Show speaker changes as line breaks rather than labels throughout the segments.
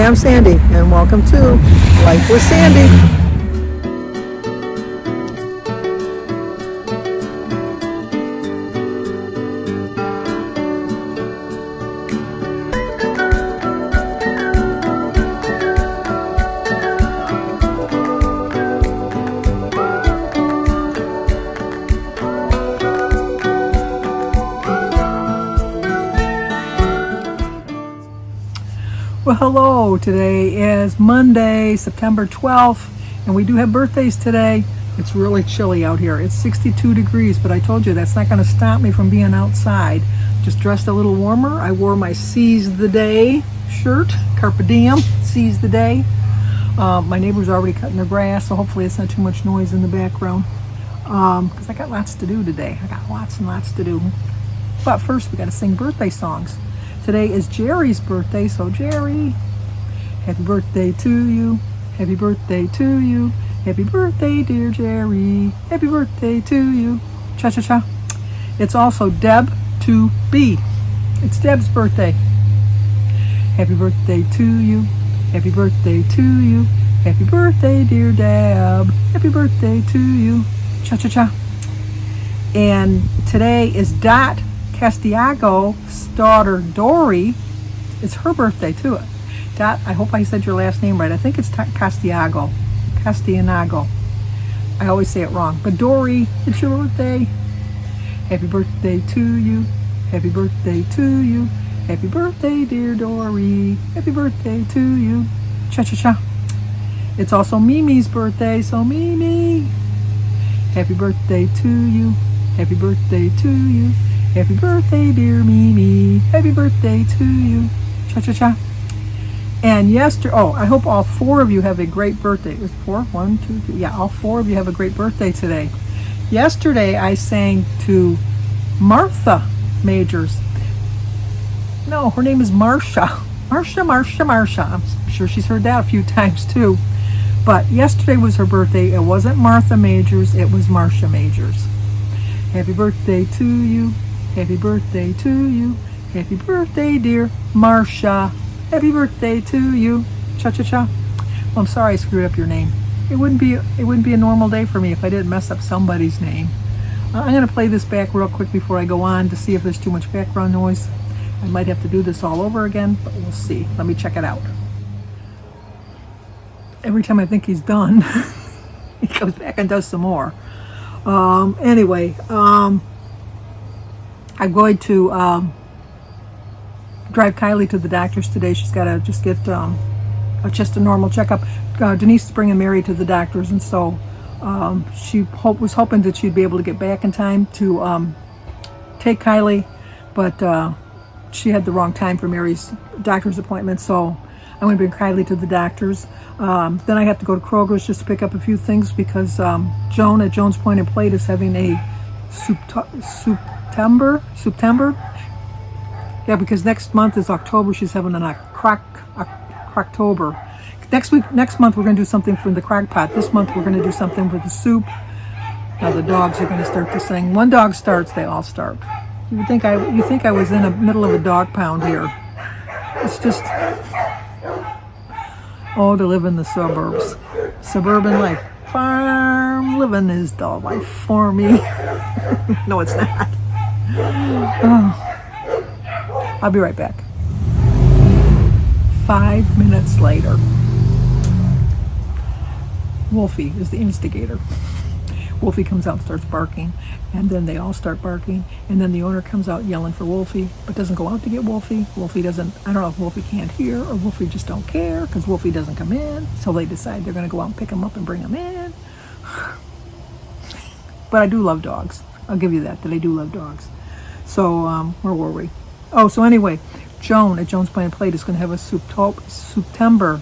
Hi, I'm Sandy, and welcome to Life with Sandy. Well, hello. Today is Monday, September 12th, and we do have birthdays today. It's really chilly out here. It's 62 degrees, but I told you that's not going to stop me from being outside. Just dressed a little warmer. I wore my Seize the Day shirt, Carpe Diem, Seize the Day. My neighbor's already cutting their grass, so hopefully it's not too much noise in the background, because I got lots to do today. I got lots and lots to do. But first, we got to sing birthday songs. Today is Jerry's birthday, so Jerry, happy birthday to you, happy birthday to you, happy birthday dear Jerry, happy birthday to you, cha-cha-cha. It's also Deb to B. It's Deb's birthday. Happy birthday to you, happy birthday to you, happy birthday dear Deb, happy birthday to you, cha-cha-cha. And today is Dot Castiago's daughter Dory. It's her birthday too. Dot, I hope I said your last name right. I think it's Castiago. I always say it wrong. But Dory, it's your birthday. Happy birthday to you. Happy birthday to you. Happy birthday, dear Dory. Happy birthday to you. Cha-cha-cha. It's also Mimi's birthday, so Mimi, happy birthday to you. Happy birthday to you. Happy birthday, dear Mimi. Happy birthday to you. Cha-cha-cha. And I hope all four of you have a great birthday. It was four? 1, 2, 3. Yeah, all four of you have a great birthday today. Yesterday, I sang to Martha Majors. No, her name is Marsha. Marsha. I'm sure she's heard that a few times too. But yesterday was her birthday. It wasn't Martha Majors. It was Marsha Majors. Happy birthday to you. Happy birthday to you. Happy birthday, dear Marsha. Happy birthday to you. Cha-cha-cha. Well, I'm sorry I screwed up your name. It wouldn't be a normal day for me if I didn't mess up somebody's name. I'm going to play this back real quick before I go on to see if there's too much background noise. I might have to do this all over again, but we'll see. Let me check it out. Every time I think he's done, he comes back and does some more. Anyway, I'm going to drive Kylie to the doctor's today. She's got to just get just a normal checkup. Denise is bringing Mary to the doctor's, and so she was hoping that she'd be able to get back in time to take Kylie, but she had the wrong time for Mary's doctor's appointment, so I'm going to bring Kylie to the doctor's. Then I have to go to Kroger's just to pick up a few things because Joan at Joan's Point and Plate is having a September. Yeah, because next month is October. She's having a Crocktober. Next month we're going to do something for the crock pot. This month we're going to do something for the soup. Now the dogs are going to start to sing. One dog starts, they all start. You think I was in the middle of a dog pound here. It's just, to live in the suburbs. Suburban life. Farm living is the life for me. No, it's not. I'll be right back. 5 minutes later. Wolfie is the instigator. Wolfie comes out and starts barking, and then they all start barking, and then the owner comes out yelling for Wolfie, but doesn't go out to get Wolfie. Wolfie doesn't, I don't know if Wolfie can't hear or Wolfie just don't care because Wolfie doesn't come in, so they decide they're going to go out and pick him up and bring him in. But I do love dogs. I'll give you that I do love dogs. So, where were we? Oh, so anyway, Joan at Joan's Point and Plate is going to have a September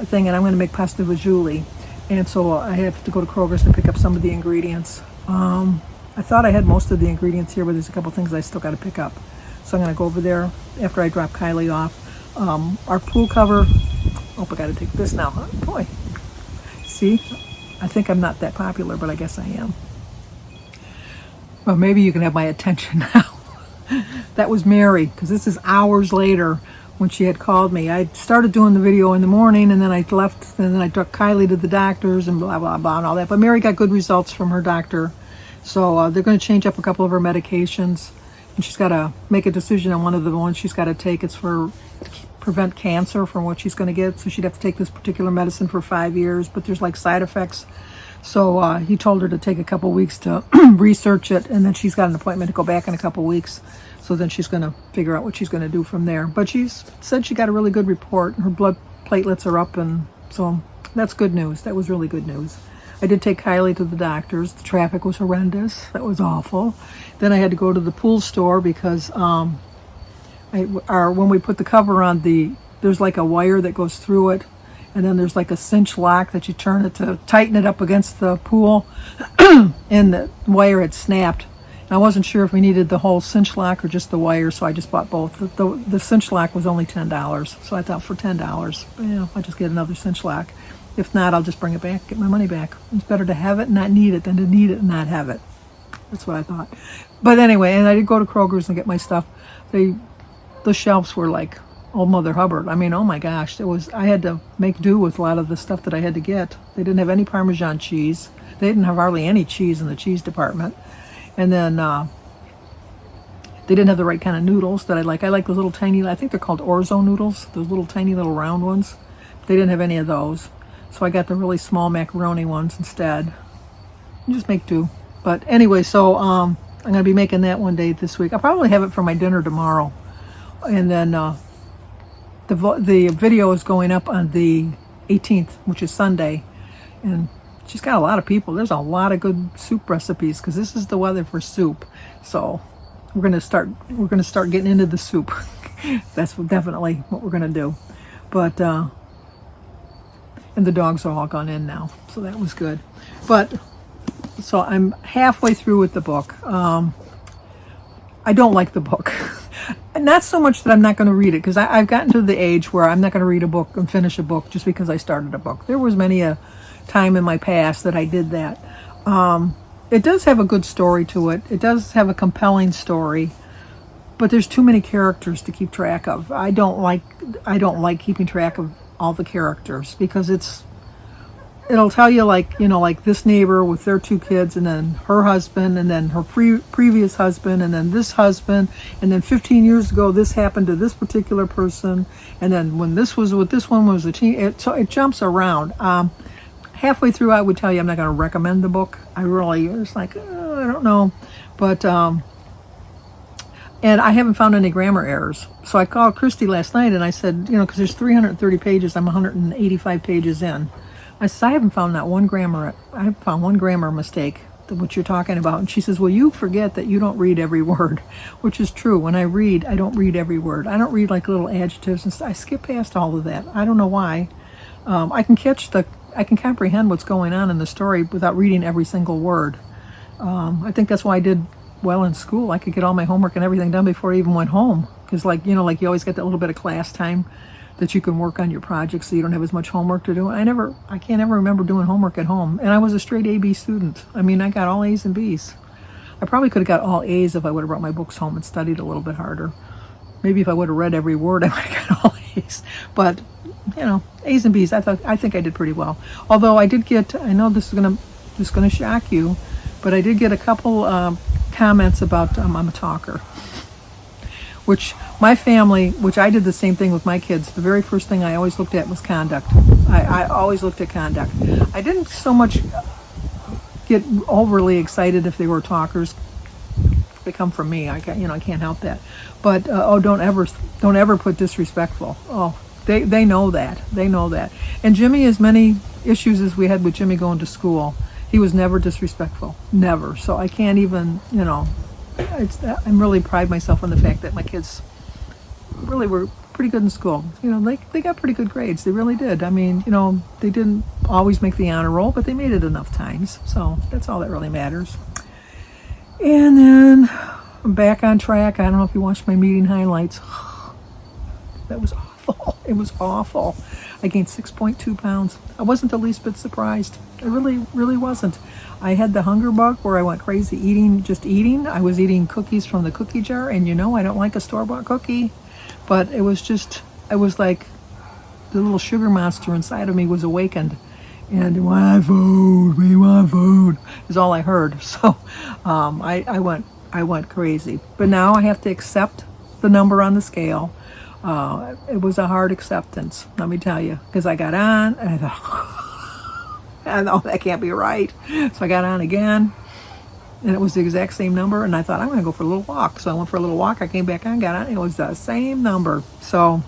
thing, and I'm going to make pasta fagioli. And so I have to go to Kroger's to pick up some of the ingredients. I thought I had most of the ingredients here, but there's a couple things I still got to pick up. So I'm going to go over there after I drop Kylie off. Our pool cover. Oh, I got to take this now. Oh, boy. See? I think I'm not that popular, but I guess I am. Well, maybe you can have my attention now. That was Mary, because this is hours later when she had called me. I started doing the video in the morning, and then I left, and then I took Kylie to the doctors and blah, blah, blah, and all that. But Mary got good results from her doctor. So they're going to change up a couple of her medications, and she's got to make a decision on one of the ones she's got to take. It's for prevent cancer from what she's going to get. So she'd have to take this particular medicine for 5 years, but there's like side effects. So he told her to take a couple weeks to research it, and then she's got an appointment to go back in a couple weeks. So then she's going to figure out what she's going to do from there. But she's said she got a really good report. Her blood platelets are up, and so that's good news. That was really good news. I did take Kylie to the doctors. The traffic was horrendous. That was awful. Then I had to go to the pool store because when we put the cover on, there's like a wire that goes through it, and then there's like a cinch lock that you turn it to tighten it up against the pool, and the wire had snapped. I wasn't sure if we needed the whole cinch lock or just the wire, so I just bought both. The cinch lock was only $10, so I thought for $10, I'll just get another cinch lock. If not, I'll just bring it back, get my money back. It's better to have it and not need it than to need it and not have it. That's what I thought. But anyway, and I did go to Kroger's and get my stuff. The shelves were like old Mother Hubbard. I mean, oh my gosh, I had to make do with a lot of the stuff that I had to get. They didn't have any Parmesan cheese. They didn't have hardly any cheese in the cheese department. And then they didn't have the right kind of noodles that I like. I like those little tiny, I think they're called orzo noodles, those little tiny little round ones. They didn't have any of those. So I got the really small macaroni ones instead. Just make do. But anyway, so I'm going to be making that one day this week. I'll probably have it for my dinner tomorrow. And then the video is going up on the 18th, which is Sunday. And she's got a lot of people. There's a lot of good soup recipes because this is the weather for soup. So we're going to start getting into the soup. That's definitely what we're going to do. But and the dogs are all gone in now, so that was good. But so I'm halfway through with the book. I don't like the book. Not so much that I'm not going to read it, because I've gotten to the age where I'm not going to read a book and finish a book just because I started a book. There was many a time in my past that I did that. It does have a good story to it. It does have a compelling story, but there's too many characters to keep track of. I don't like keeping track of all the characters, because it'll tell you like this neighbor with their 2 kids, and then her husband, and then her previous husband, and then this husband, and then 15 years ago this happened to this particular person, and then when this was with this one was a teen. So it jumps around. Halfway through, I would tell you I'm not going to recommend the book. It's like, I don't know, but and I haven't found any grammar errors. So I called Christy last night and I said, because there's 330 pages, I'm 185 pages in. I said, I haven't found one grammar mistake, what you're talking about. And she says, well, you forget that you don't read every word, which is true. When I read, I don't read every word. I don't read like little adjectives and stuff. I skip past all of that. I don't know why. I can comprehend what's going on in the story without reading every single word. I think that's why I did well in school. I could get all my homework and everything done before I even went home. Because you always get that little bit of class time that you can work on your projects, so you don't have as much homework to do. I can't ever remember doing homework at home. And I was a straight A-B student. I mean, I got all A's and B's. I probably could have got all A's if I would have brought my books home and studied a little bit harder. Maybe if I would have read every word, I would have got all A's. But, A's and B's, I think I did pretty well. Although I did get, I know this is gonna shock you, but I did get a couple comments about I'm a talker. Which my family, which I did the same thing with my kids, the very first thing I always looked at was conduct. I always looked at conduct. I didn't so much get overly excited if they were talkers. They come from me. I can't help that. But don't ever put disrespectful. Oh, they know that. They know that. And Jimmy, as many issues as we had with Jimmy going to school, he was never disrespectful. Never. So I can't even, I'm really pride myself on the fact that my kids really were pretty good in school. They got pretty good grades. They really did. I mean, they didn't always make the honor roll, but they made it enough times. So that's all that really matters. And then I'm back on track. I don't know if you watched my meeting highlights. That was awful. It was awful. I gained 6.2 pounds. I wasn't the least bit surprised. I really, really wasn't. I had the hunger bug where I went crazy eating. I was eating cookies from the cookie jar, and I don't like a store-bought cookie. But it was just, it was like the little sugar monster inside of me was awakened. And we want food, is all I heard. So I went crazy. But now I have to accept the number on the scale. It was a hard acceptance, let me tell you, because I got on and I thought, I know that can't be right. So I got on again, and it was the exact same number. And I thought, I'm going to go for a little walk. So I went for a little walk. I came back on, got on. It was the same number. So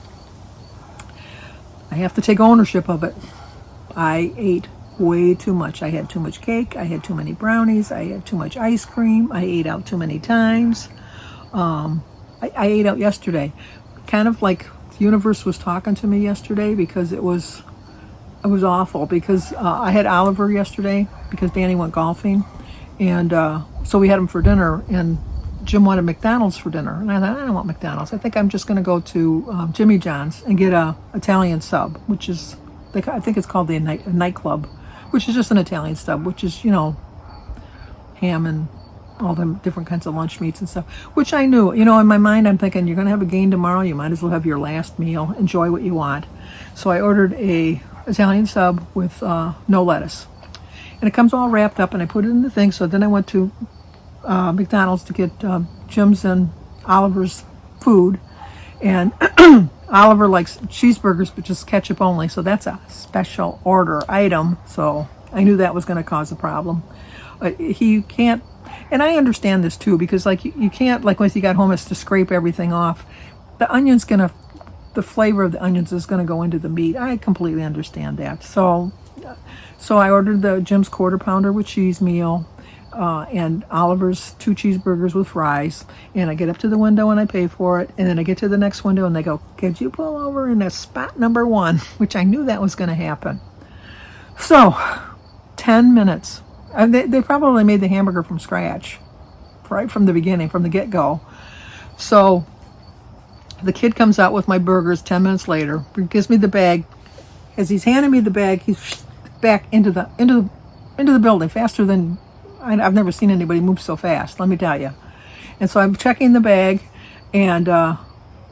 I have to take ownership of it. I ate way too much. I had too much cake. I had too many brownies. I had too much ice cream. I ate out too many times. I ate out yesterday. Kind of like the universe was talking to me yesterday, because it was awful, because I had Oliver yesterday because Danny went golfing, and so we had him for dinner, and Jim wanted McDonald's for dinner, and I thought, I don't want McDonald's. I think I'm just going to go to Jimmy John's and get a Italian sub, which is, I think it's called the nightclub, which is just an Italian sub, which is, ham and all the different kinds of lunch meats and stuff, which I knew. In my mind, I'm thinking, you're going to have a gain tomorrow. You might as well have your last meal. Enjoy what you want. So I ordered a Italian sub with no lettuce. And it comes all wrapped up, and I put it in the thing. So then I went to McDonald's to get Jim's and Oliver's food. And Oliver likes cheeseburgers, but just ketchup only. So that's a special order item. So I knew that was going to cause a problem. He can't, and I understand this too, because like you can't, like once you got home, it's to scrape everything off. The flavor of the onions is going to go into the meat. I completely understand that. So I ordered the Jim's quarter pounder with cheese meal, and Oliver's 2 cheeseburgers with fries. And I get up to the window and I pay for it. And then I get to the next window and they go, could you pull over in spot number 1? Which I knew that was going to happen. So 10 minutes. They probably made the hamburger from scratch, right from the beginning, from the get-go. So the kid comes out with my burgers 10 minutes later, gives me the bag. As he's handing me the bag, he's back into the building faster than I've never seen anybody move so fast, let me tell you. And so I'm checking the bag, and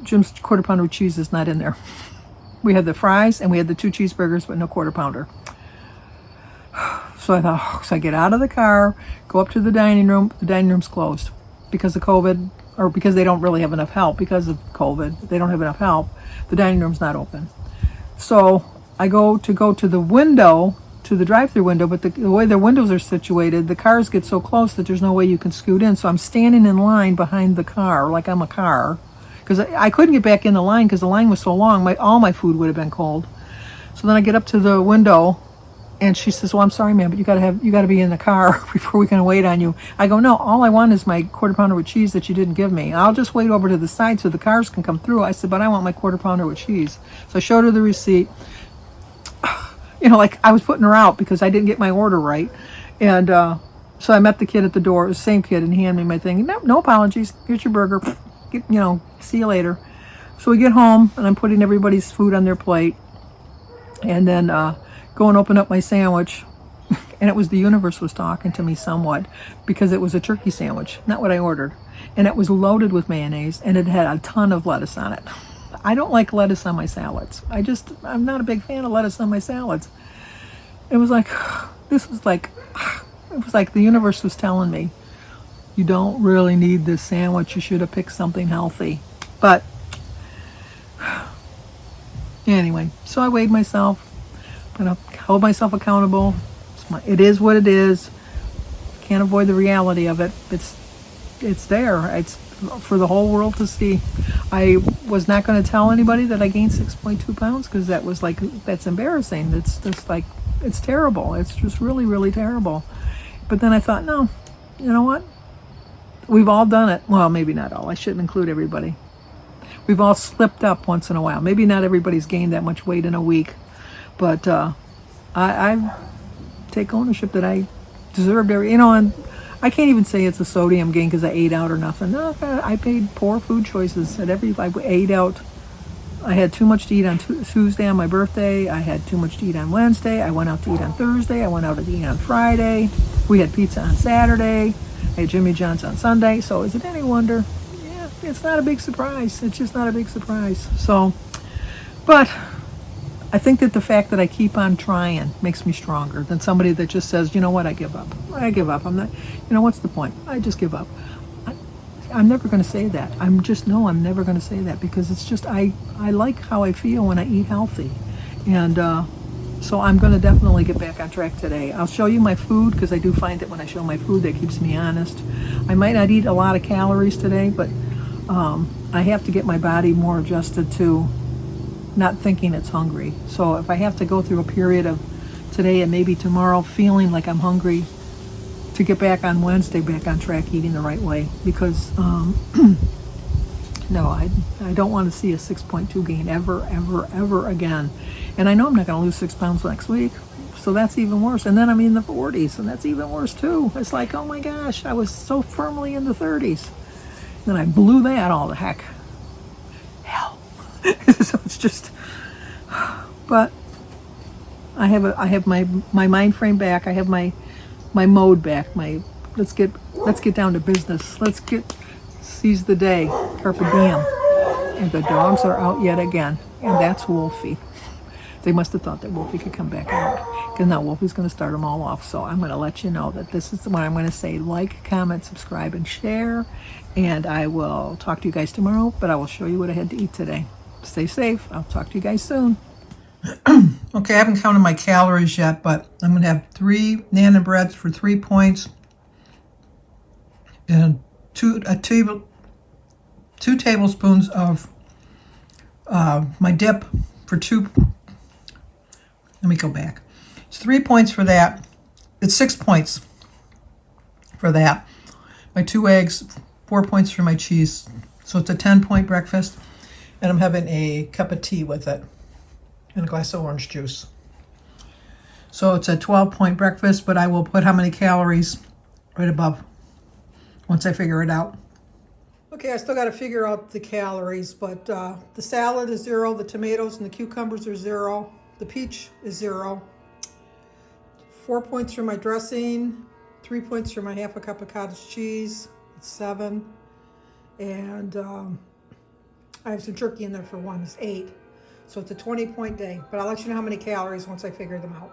Jim's quarter pounder with cheese is not in there. We had the fries and we had the 2 cheeseburgers, but no quarter pounder. So I thought, so I get out of the car, go up to the dining room. The dining room's closed because of COVID, or because they don't really have enough help because of COVID. They don't have enough help. The dining room's not open. So I go to the window, to the drive-through window, but the way the windows are situated, the cars get so close that there's no way you can scoot in. So I'm standing in line behind the car, like I'm a car, because I couldn't get back in the line because the line was so long. All my food would have been cold. So then I get up to the window, and she says, well, I'm sorry, ma'am, but you got to be in the car before we can wait on you. I go, no, all I want is my quarter pounder with cheese that you didn't give me. I'll just wait over to the side so the cars can come through. I said, but I want my quarter pounder with cheese. So I showed her the receipt. Like I was putting her out because I didn't get my order right. And so I met the kid at the door, the same kid, and he handed me my thing. No apologies. Here's your burger. See you later. So we get home, and I'm putting everybody's food on their plate. And then go and open up my sandwich. And it was the universe was talking to me somewhat, because it was a turkey sandwich, not what I ordered. And it was loaded with mayonnaise, and it had a ton of lettuce on it. I don't like lettuce on my salads. I'm not a big fan of lettuce on my salads. It was like the universe was telling me, you don't really need this sandwich. You should have picked something healthy. But anyway, so I weighed myself. I'm going to hold myself accountable. It is what it is. Can't avoid the reality of it. It's there. It's for the whole world to see. I was not going to tell anybody that I gained 6.2 pounds because that's embarrassing. It's just like, it's terrible. It's just really, really terrible. But then I thought, no, you know what? We've all done it. Well, maybe not all. I shouldn't include everybody. We've all slipped up once in a while. Maybe not everybody's gained that much weight in a week, but I take ownership that I deserved and I can't even say it's a sodium gain because I ate out or nothing. No, I made poor food choices I ate out. I had too much to eat on Tuesday on my birthday. I had too much to eat on Wednesday. I went out to eat on Thursday. I went out to eat on Friday. We had pizza on Saturday. I had Jimmy John's on Sunday. So is it any wonder? Yeah, it's not a big surprise. It's just not a big surprise. So But I think that the fact that I keep on trying makes me stronger than somebody that just says, you know what, I give up. I give up. I'm not, what's the point? I just give up. I'm never going to say that. I'm never going to say that, because it's just, I like how I feel when I eat healthy. And so I'm going to definitely get back on track today. I'll show you my food, because I do find that when I show my food, that keeps me honest. I might not eat a lot of calories today, but I have to get my body more adjusted to not thinking it's hungry. So if I have to go through a period of today and maybe tomorrow feeling like I'm hungry, to get back on Wednesday, back on track, eating the right way. Because no, I don't want to see a 6.2 gain ever again. And I know I'm not going to lose 6 pounds next week, so that's even worse. And then I'm in the 40s, and that's even worse too. It's like, oh my gosh, I was so firmly in the 30s. Then I blew that all the heck. Hell. So it's just, but I have my mind frame back. I have my mode back. Let's get down to business. Let's seize the day. Carpe diem. And the dogs are out yet again. And that's Wolfie. They must have thought that Wolfie could come back out, because now Wolfie's going to start them all off. So I'm going to let you know that this is what I'm going to say. Like, comment, subscribe, and share. And I will talk to you guys tomorrow, but I will show you what I had to eat today. Stay safe. I'll talk to you guys soon. Okay, I haven't counted my calories yet, but I'm going to have 3 Nana breads for 3 points, and 2 tablespoons of my dip for 2. Let me go back. It's 3 points for that. It's 6 points for that. My 2 eggs, 4 points for my cheese. So it's a 10-point breakfast. And I'm having a cup of tea with it and a glass of orange juice. So it's a 12-point breakfast, but I will put how many calories right above once I figure it out. Okay, I still got to figure out the calories, but the salad is 0, the tomatoes and the cucumbers are 0, the peach is 0, 4 points for my dressing, 3 points for my half a cup of cottage cheese, it's 7, and I have some turkey in there for 1, it's 8. So it's a 20-point day, but I'll let you know how many calories once I figure them out.